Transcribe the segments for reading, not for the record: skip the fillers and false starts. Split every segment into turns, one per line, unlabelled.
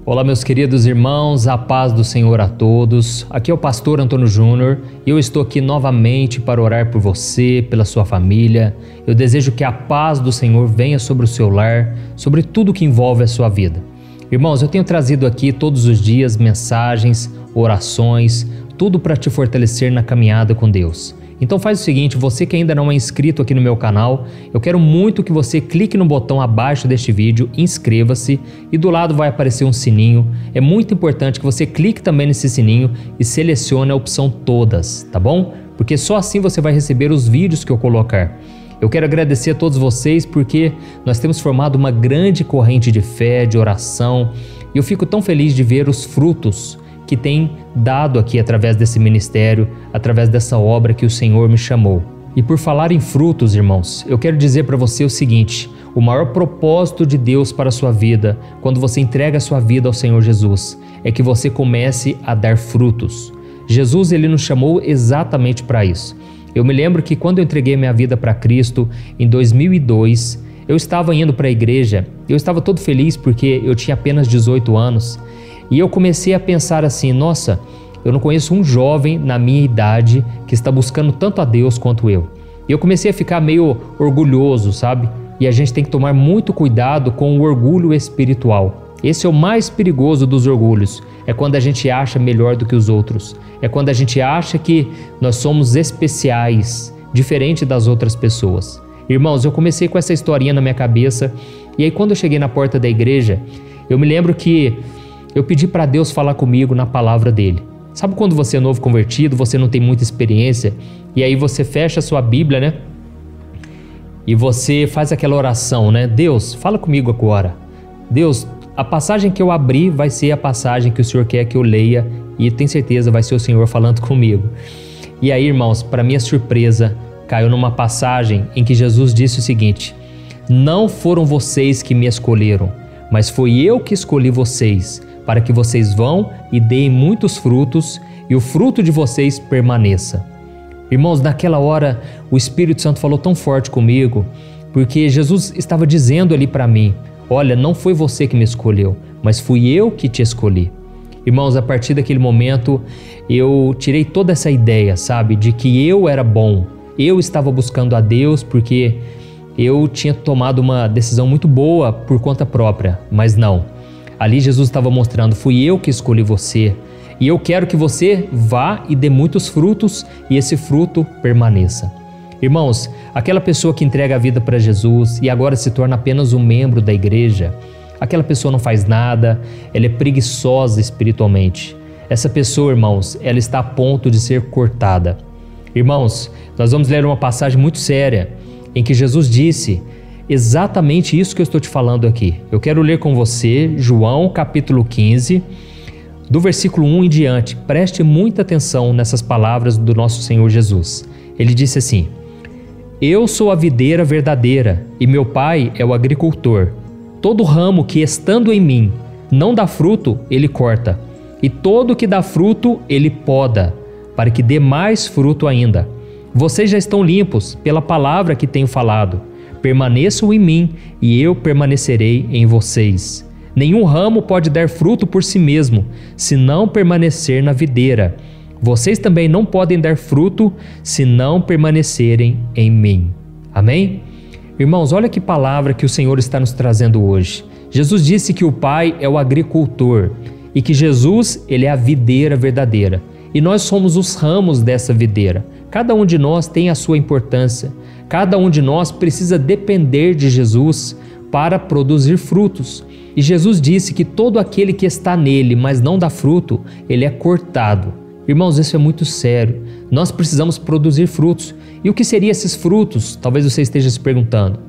Olá, meus queridos irmãos, a paz do Senhor a todos. Aqui é o pastor Antônio Júnior e eu estou aqui novamente para orar por você, pela sua família. Eu desejo que a paz do Senhor venha sobre o seu lar, sobre tudo que envolve a sua vida. Irmãos, eu tenho trazido aqui todos os dias mensagens, orações, tudo para te fortalecer na caminhada com Deus. Então faz o seguinte, você que ainda não é inscrito aqui no meu canal, eu quero muito que você clique no botão abaixo deste vídeo, inscreva-se e do lado vai aparecer um sininho. É muito importante que você clique também nesse sininho e selecione a opção todas, tá bom? Porque só assim você vai receber os vídeos que eu colocar. Eu quero agradecer a todos vocês porque nós temos formado uma grande corrente de fé, de oração e eu fico tão feliz de ver os frutos que tem dado aqui através desse ministério, através dessa obra que o Senhor me chamou. E por falar em frutos, irmãos, eu quero dizer para você o seguinte, o maior propósito de Deus para a sua vida, quando você entrega a sua vida ao Senhor Jesus, é que você comece a dar frutos. Jesus, ele nos chamou exatamente para isso. Eu me lembro que quando eu entreguei minha vida para Cristo, em 2002, eu estava indo para a igreja, eu estava todo feliz porque eu tinha apenas 18 anos, e eu comecei a pensar assim, nossa, eu não conheço um jovem na minha idade que está buscando tanto a Deus quanto eu. E eu comecei a ficar meio orgulhoso, sabe? E a gente tem que tomar muito cuidado com o orgulho espiritual. Esse é o mais perigoso dos orgulhos. É quando a gente acha melhor do que os outros. É quando a gente acha que nós somos especiais, diferente das outras pessoas. Irmãos, eu comecei com essa historinha na minha cabeça. E aí quando eu cheguei na porta da igreja, eu me lembro que eu pedi para Deus falar comigo na palavra dele. Sabe quando você é novo convertido, você não tem muita experiência, e aí você fecha a sua Bíblia, né? E você faz aquela oração, né? Deus, fala comigo agora. Deus, a passagem que eu abri vai ser a passagem que o Senhor quer que eu leia, e tenho certeza vai ser o Senhor falando comigo. E aí, irmãos, para minha surpresa, caiu numa passagem em que Jesus disse o seguinte: não foram vocês que me escolheram, mas foi eu que escolhi vocês, para que vocês vão e deem muitos frutos e o fruto de vocês permaneça. Irmãos, naquela hora o Espírito Santo falou tão forte comigo, porque Jesus estava dizendo ali para mim, olha, não foi você que me escolheu, mas fui eu que te escolhi. Irmãos, a partir daquele momento eu tirei toda essa ideia, sabe, de que eu era bom, eu estava buscando a Deus porque eu tinha tomado uma decisão muito boa por conta própria, mas não. Ali Jesus estava mostrando, fui eu que escolhi você e eu quero que você vá e dê muitos frutos e esse fruto permaneça. Irmãos, aquela pessoa que entrega a vida para Jesus e agora se torna apenas um membro da igreja, aquela pessoa não faz nada, ela é preguiçosa espiritualmente. Essa pessoa, irmãos, ela está a ponto de ser cortada. Irmãos, nós vamos ler uma passagem muito séria em que Jesus disse exatamente isso que eu estou te falando aqui. Eu quero ler com você João capítulo 15, do versículo 1 em diante. Preste muita atenção nessas palavras do nosso Senhor Jesus. Ele disse assim: eu sou a videira verdadeira e meu pai é o agricultor. Todo ramo que estando em mim não dá fruto, ele corta, e todo que dá fruto, ele poda, para que dê mais fruto ainda. Vocês já estão limpos pela palavra que tenho falado. Permaneçam em mim e eu permanecerei em vocês. Nenhum ramo pode dar fruto por si mesmo, se não permanecer na videira. Vocês também não podem dar fruto se não permanecerem em mim. Amém? Irmãos, olha que palavra que o Senhor está nos trazendo hoje. Jesus disse que o Pai é o agricultor e que Jesus, ele é a videira verdadeira. E nós somos os ramos dessa videira. Cada um de nós tem a sua importância. Cada um de nós precisa depender de Jesus para produzir frutos. E Jesus disse que todo aquele que está nele, mas não dá fruto, ele é cortado. Irmãos, isso é muito sério. Nós precisamos produzir frutos. E o que seriam esses frutos? Talvez você esteja se perguntando.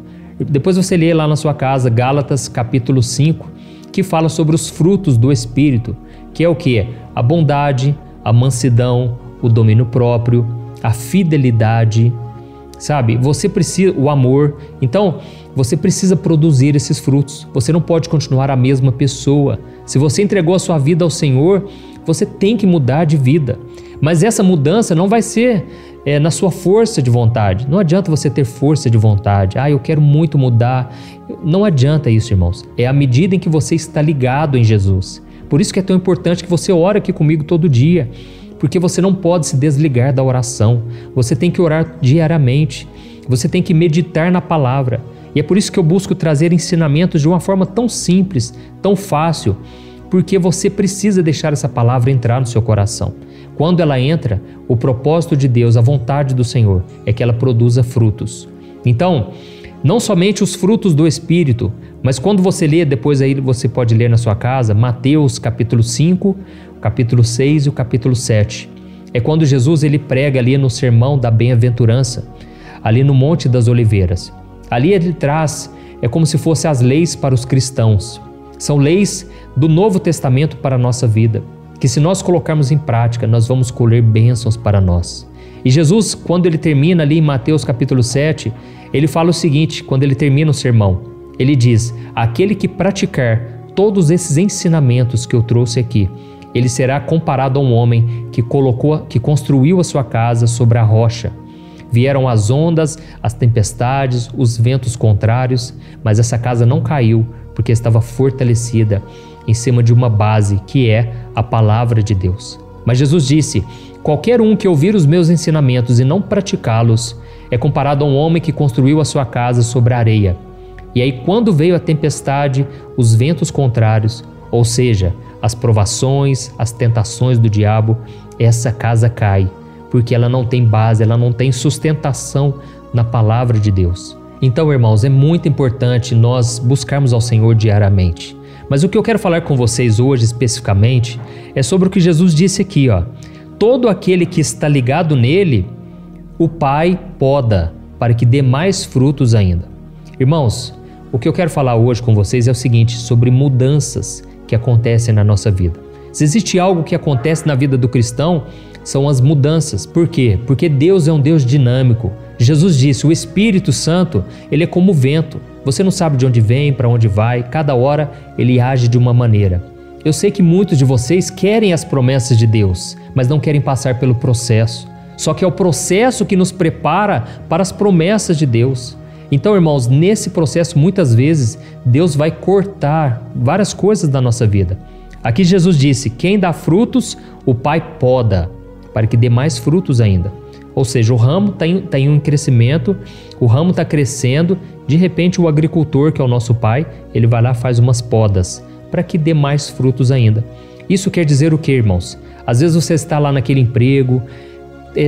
Depois você lê lá na sua casa, Gálatas capítulo 5, que fala sobre os frutos do Espírito, que é o quê? A bondade, a mansidão, o domínio próprio, a fidelidade, sabe? Você precisa, o amor. Então, você precisa produzir esses frutos. Você não pode continuar a mesma pessoa. Se você entregou a sua vida ao Senhor, você tem que mudar de vida. Mas essa mudança não vai ser na sua força de vontade. Não adianta você ter força de vontade. Eu quero muito mudar. Não adianta isso, irmãos. É à medida em que você está ligado em Jesus. Por isso que é tão importante que você ore aqui comigo todo dia, porque você não pode se desligar da oração. Você tem que orar diariamente, você tem que meditar na palavra. E é por isso que eu busco trazer ensinamentos de uma forma tão simples, tão fácil, porque você precisa deixar essa palavra entrar no seu coração. Quando ela entra, o propósito de Deus, a vontade do Senhor, é que ela produza frutos. Então, não somente os frutos do Espírito, mas quando você lê, depois aí você pode ler na sua casa, Mateus capítulo 5, capítulo 6 e o capítulo 7. É quando Jesus ele prega ali no sermão da bem-aventurança, ali no Monte das Oliveiras. Ali ele traz, é como se fossem as leis para os cristãos. São leis do Novo Testamento para a nossa vida, que se nós colocarmos em prática, nós vamos colher bênçãos para nós. E Jesus, quando ele termina ali em Mateus capítulo 7, ele fala o seguinte, quando ele termina o sermão, ele diz: aquele que praticar todos esses ensinamentos que eu trouxe aqui, ele será comparado a um homem que construiu a sua casa sobre a rocha. Vieram as ondas, as tempestades, os ventos contrários, mas essa casa não caiu, porque estava fortalecida em cima de uma base, que é a palavra de Deus. Mas Jesus disse: qualquer um que ouvir os meus ensinamentos e não praticá-los é comparado a um homem que construiu a sua casa sobre a areia. E aí, quando veio a tempestade, os ventos contrários, ou seja, as provações, as tentações do diabo, essa casa cai, porque ela não tem base, ela não tem sustentação na palavra de Deus. Então, irmãos, é muito importante nós buscarmos ao Senhor diariamente. Mas o que eu quero falar com vocês hoje especificamente é sobre o que Jesus disse aqui, ó. Todo aquele que está ligado nele, o Pai poda, para que dê mais frutos ainda. Irmãos, o que eu quero falar hoje com vocês é o seguinte, sobre mudanças que acontecem na nossa vida. Se existe algo que acontece na vida do cristão, são as mudanças. Por quê? Porque Deus é um Deus dinâmico. Jesus disse, o Espírito Santo, ele é como o vento. Você não sabe de onde vem, para onde vai, cada hora ele age de uma maneira. Eu sei que muitos de vocês querem as promessas de Deus, mas não querem passar pelo processo. Só que é o processo que nos prepara para as promessas de Deus. Então, irmãos, nesse processo, muitas vezes, Deus vai cortar várias coisas da nossa vida. Aqui Jesus disse, quem dá frutos, o Pai poda, para que dê mais frutos ainda. Ou seja, o ramo está em um crescimento, o ramo está crescendo, de repente o agricultor, que é o nosso Pai, ele vai lá e faz umas podas, para que dê mais frutos ainda. Isso quer dizer o que, irmãos? Às vezes você está lá naquele emprego,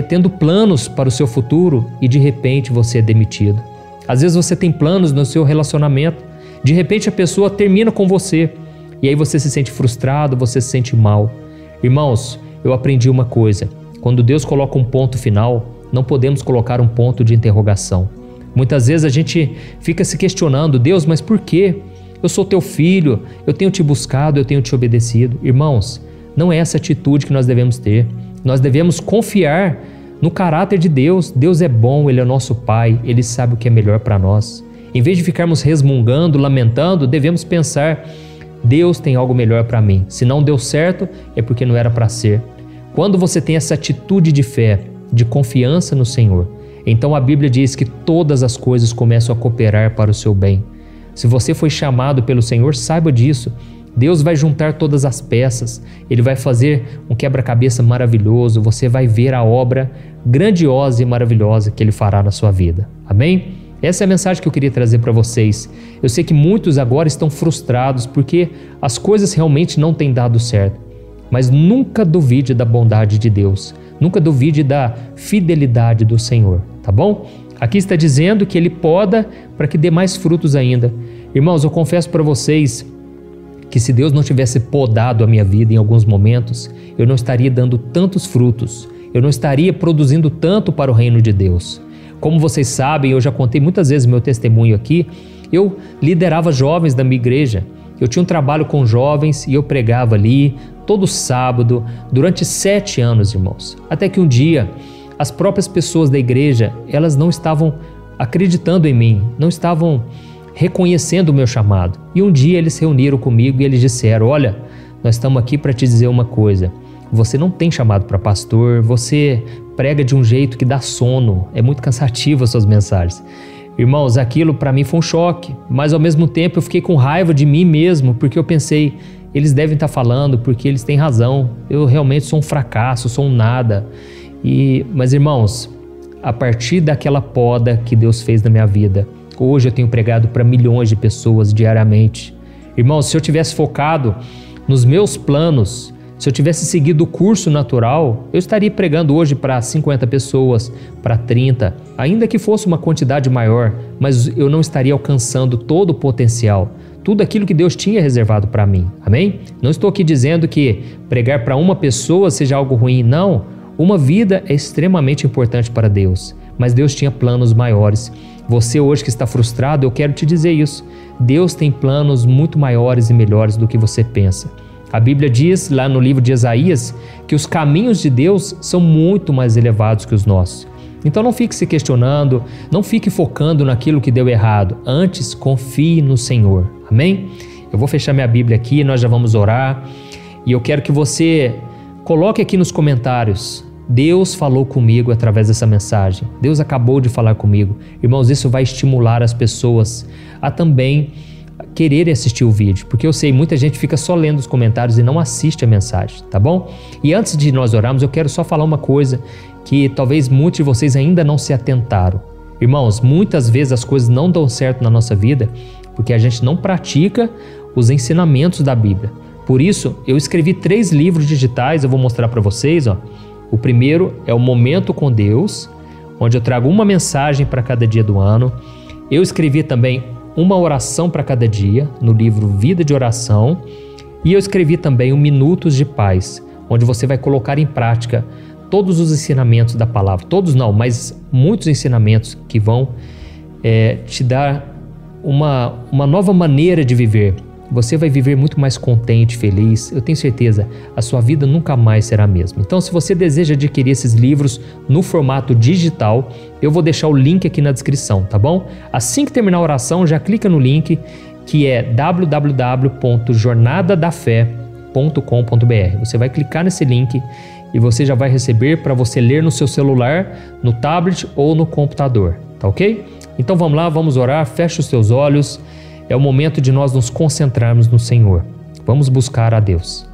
tendo planos para o seu futuro e de repente você é demitido. Às vezes você tem planos no seu relacionamento, de repente a pessoa termina com você e aí você se sente frustrado, você se sente mal. Irmãos, eu aprendi uma coisa, quando Deus coloca um ponto final, não podemos colocar um ponto de interrogação. Muitas vezes a gente fica se questionando, Deus, mas por quê? Eu sou teu filho, eu tenho te buscado, eu tenho te obedecido. Irmãos, não é essa atitude que nós devemos ter. Nós devemos confiar no caráter de Deus. Deus é bom, Ele é nosso Pai, Ele sabe o que é melhor para nós. Em vez de ficarmos resmungando, lamentando, devemos pensar, Deus tem algo melhor para mim. Se não deu certo, é porque não era para ser. Quando você tem essa atitude de fé, de confiança no Senhor, então a Bíblia diz que todas as coisas começam a cooperar para o seu bem. Se você foi chamado pelo Senhor, saiba disso. Deus vai juntar todas as peças, Ele vai fazer um quebra-cabeça maravilhoso, você vai ver a obra grandiosa e maravilhosa que Ele fará na sua vida. Amém? Essa é a mensagem que eu queria trazer para vocês. Eu sei que muitos agora estão frustrados porque as coisas realmente não têm dado certo. Mas nunca duvide da bondade de Deus, nunca duvide da fidelidade do Senhor, tá bom? Aqui está dizendo que Ele poda para que dê mais frutos ainda. Irmãos, eu confesso para vocês que se Deus não tivesse podado a minha vida em alguns momentos, eu não estaria dando tantos frutos, eu não estaria produzindo tanto para o reino de Deus. Como vocês sabem, eu já contei muitas vezes meu testemunho aqui, eu liderava jovens da minha igreja, eu tinha um trabalho com jovens e eu pregava ali todo sábado, durante 7 anos, irmãos. Até que um dia, as próprias pessoas da igreja, elas não estavam acreditando em mim, não estavam reconhecendo o meu chamado. E um dia eles se reuniram comigo e eles disseram, olha, nós estamos aqui para te dizer uma coisa, você não tem chamado para pastor, você prega de um jeito que dá sono, é muito cansativo as suas mensagens. Irmãos, aquilo para mim foi um choque, mas ao mesmo tempo eu fiquei com raiva de mim mesmo, porque eu pensei, eles devem estar falando porque eles têm razão. Eu realmente sou um fracasso, sou um nada. Mas irmãos, a partir daquela poda que Deus fez na minha vida, hoje eu tenho pregado para milhões de pessoas diariamente. Irmãos, se eu tivesse focado nos meus planos, se eu tivesse seguido o curso natural, eu estaria pregando hoje para 50 pessoas, para 30, ainda que fosse uma quantidade maior, mas eu não estaria alcançando todo o potencial, tudo aquilo que Deus tinha reservado para mim. Amém? Não estou aqui dizendo que pregar para uma pessoa seja algo ruim, não. Uma vida é extremamente importante para Deus, mas Deus tinha planos maiores. Você hoje que está frustrado, eu quero te dizer isso. Deus tem planos muito maiores e melhores do que você pensa. A Bíblia diz lá no livro de Isaías que os caminhos de Deus são muito mais elevados que os nossos. Então não fique se questionando, não fique focando naquilo que deu errado. Antes, confie no Senhor. Amém? Eu vou fechar minha Bíblia aqui, nós já vamos orar. E eu quero que você coloque aqui nos comentários: Deus falou comigo através dessa mensagem. Deus acabou de falar comigo. Irmãos, isso vai estimular as pessoas a também querer assistir o vídeo, porque eu sei, muita gente fica só lendo os comentários e não assiste a mensagem, tá bom? E antes de nós orarmos, eu quero só falar uma coisa que talvez muitos de vocês ainda não se atentaram. Irmãos, muitas vezes as coisas não dão certo na nossa vida porque a gente não pratica os ensinamentos da Bíblia. Por isso, eu escrevi 3 livros digitais, eu vou mostrar para vocês, ó. O primeiro é o Momento com Deus, onde eu trago uma mensagem para cada dia do ano. Eu escrevi também uma oração para cada dia, no livro Vida de Oração. E eu escrevi também o Minutos de Paz, onde você vai colocar em prática todos os ensinamentos da palavra. Todos não, mas muitos ensinamentos que vão te dar uma nova maneira de viver. Você vai viver muito mais contente, feliz. Eu tenho certeza, a sua vida nunca mais será a mesma. Então, se você deseja adquirir esses livros no formato digital, eu vou deixar o link aqui na descrição, tá bom? Assim que terminar a oração, já clica no link, que é www.jornadadafé.com.br. Você vai clicar nesse link e você já vai receber para você ler no seu celular, no tablet ou no computador, tá ok? Então vamos lá, vamos orar, fecha os seus olhos. É o momento de nós nos concentrarmos no Senhor. Vamos buscar a Deus.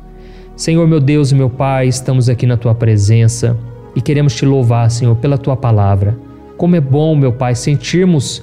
Senhor, meu Deus e meu Pai, estamos aqui na Tua presença e queremos Te louvar, Senhor, pela Tua palavra. Como é bom, meu Pai, sentirmos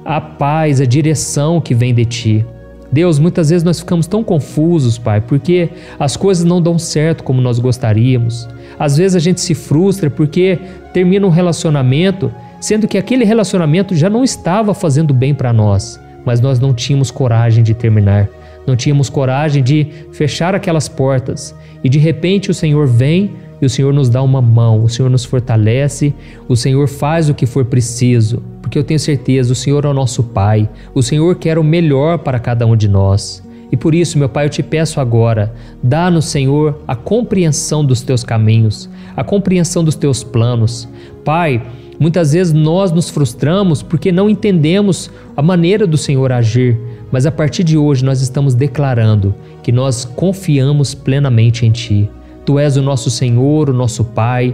a paz, a direção que vem de Ti. Deus, muitas vezes nós ficamos tão confusos, Pai, porque as coisas não dão certo como nós gostaríamos. Às vezes a gente se frustra porque termina um relacionamento, sendo que aquele relacionamento já não estava fazendo bem para nós. Mas nós não tínhamos coragem de terminar, não tínhamos coragem de fechar aquelas portas. E de repente o Senhor vem e o Senhor nos dá uma mão, o Senhor nos fortalece, o Senhor faz o que for preciso, porque eu tenho certeza, o Senhor é o nosso Pai, o Senhor quer o melhor para cada um de nós. E por isso, meu Pai, eu te peço agora, dá-nos, Senhor, a compreensão dos Teus caminhos, a compreensão dos Teus planos. Pai, muitas vezes nós nos frustramos porque não entendemos a maneira do Senhor agir, mas a partir de hoje nós estamos declarando que nós confiamos plenamente em Ti. Tu és o nosso Senhor, o nosso Pai,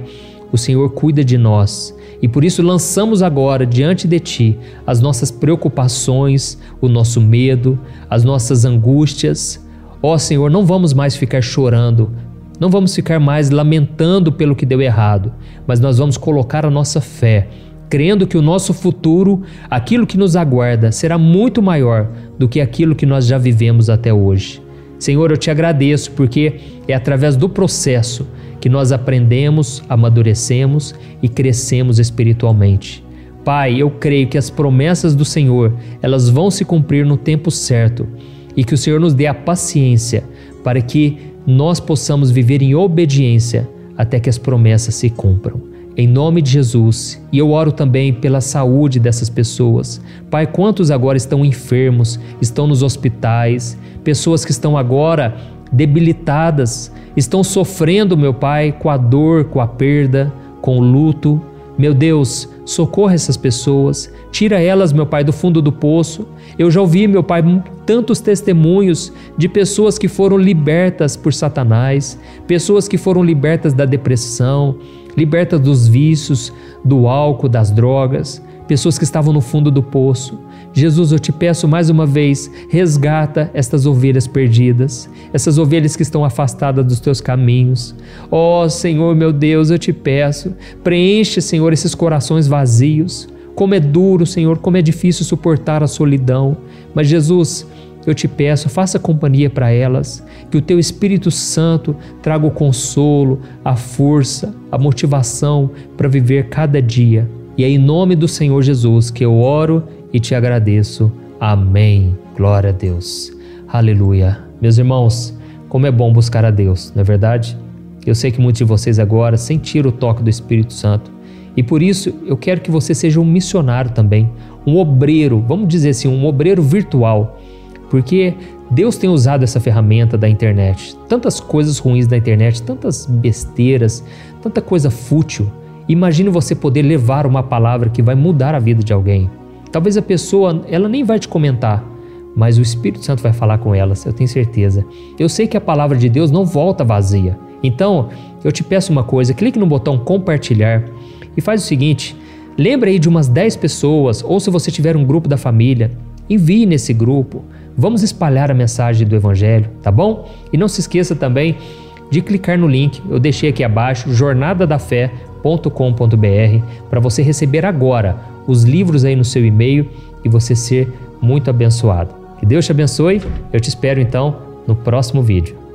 o Senhor cuida de nós e por isso lançamos agora diante de Ti as nossas preocupações, o nosso medo, as nossas angústias. Ó Senhor, não vamos mais ficar chorando, não vamos ficar mais lamentando pelo que deu errado, mas nós vamos colocar a nossa fé, crendo que o nosso futuro, aquilo que nos aguarda, será muito maior do que aquilo que nós já vivemos até hoje. Senhor, eu te agradeço porque é através do processo que nós aprendemos, amadurecemos e crescemos espiritualmente. Pai, eu creio que as promessas do Senhor, elas vão se cumprir no tempo certo e que o Senhor nos dê a paciência para que nós possamos viver em obediência até que as promessas se cumpram. Em nome de Jesus. E eu oro também pela saúde dessas pessoas. Pai, quantos agora estão enfermos, estão nos hospitais, pessoas que estão agora debilitadas, estão sofrendo, meu Pai, com a dor, com a perda, com o luto. Meu Deus, socorra essas pessoas, tira elas, meu Pai, do fundo do poço. Eu já ouvi, meu Pai, tantos testemunhos de pessoas que foram libertas por Satanás, pessoas que foram libertas da depressão, libertas dos vícios, do álcool, das drogas, pessoas que estavam no fundo do poço. Jesus, eu te peço mais uma vez, resgata estas ovelhas perdidas, essas ovelhas que estão afastadas dos teus caminhos. Ó Senhor meu Deus, eu te peço, preenche, Senhor, esses corações vazios. Como é duro, Senhor, como é difícil suportar a solidão. Mas Jesus, eu te peço, faça companhia para elas, que o teu Espírito Santo traga o consolo, a força, a motivação para viver cada dia. E é em nome do Senhor Jesus que eu oro e te agradeço. Amém. Glória a Deus. Aleluia. Meus irmãos, como é bom buscar a Deus, não é verdade? Eu sei que muitos de vocês agora sentiram o toque do Espírito Santo. E por isso eu quero que você seja um missionário também, um obreiro, vamos dizer assim, um obreiro virtual. Porque Deus tem usado essa ferramenta da internet. Tantas coisas ruins da internet, tantas besteiras, tanta coisa fútil. Imagine você poder levar uma palavra que vai mudar a vida de alguém. Talvez a pessoa, ela nem vai te comentar, mas o Espírito Santo vai falar com elas, eu tenho certeza. Eu sei que a palavra de Deus não volta vazia. Então, eu te peço uma coisa, clique no botão compartilhar e faz o seguinte, lembra aí de umas 10 pessoas, ou se você tiver um grupo da família, envie nesse grupo. Vamos espalhar a mensagem do Evangelho, tá bom? E não se esqueça também de clicar no link, eu deixei aqui abaixo, jornadadafé.com.br, para você receber agora os livros aí no seu e-mail e você ser muito abençoado. Que Deus te abençoe, eu te espero então no próximo vídeo.